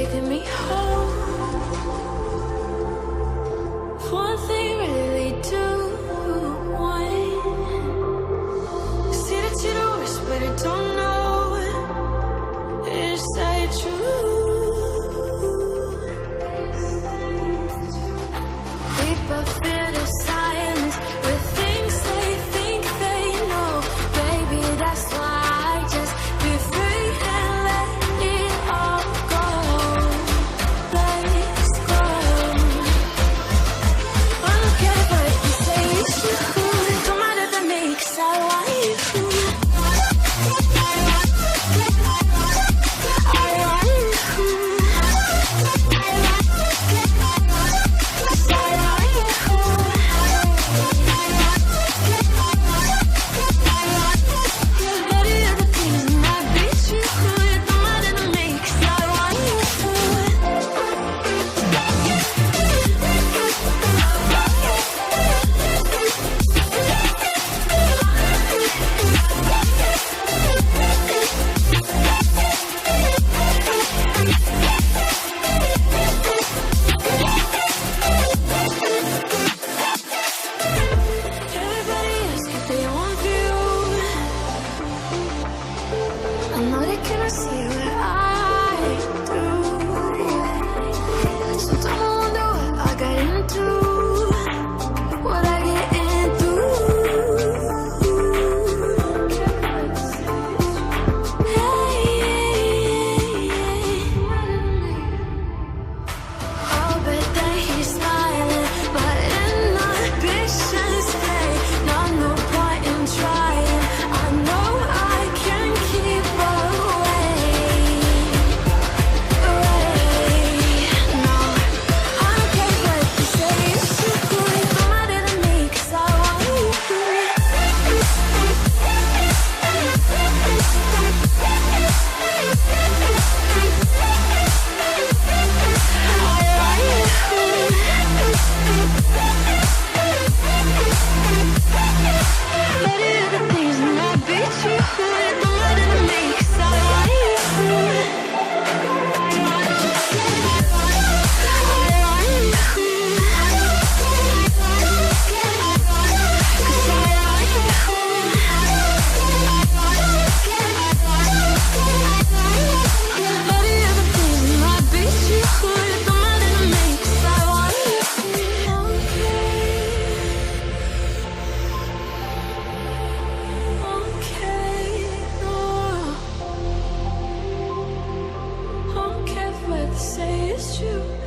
taking me home. One thing really do want. See that you don't wish, but I don't know. Is that true? People feel the silence with things they think they know. Baby, that's why I just be free and let it all go. Let's go. I don't care what you say, it's you. Don't matter to me, 'cause I want you. I know they cannot see what I do, sometimes I wonder what I got into, what I get into. Oh, but then he's smiling, but inhibitions fade. No point in trying. I know I can keep away. No, I don't care what you say, it's true. Don't matter to me, 'cause I want you. Say it's true.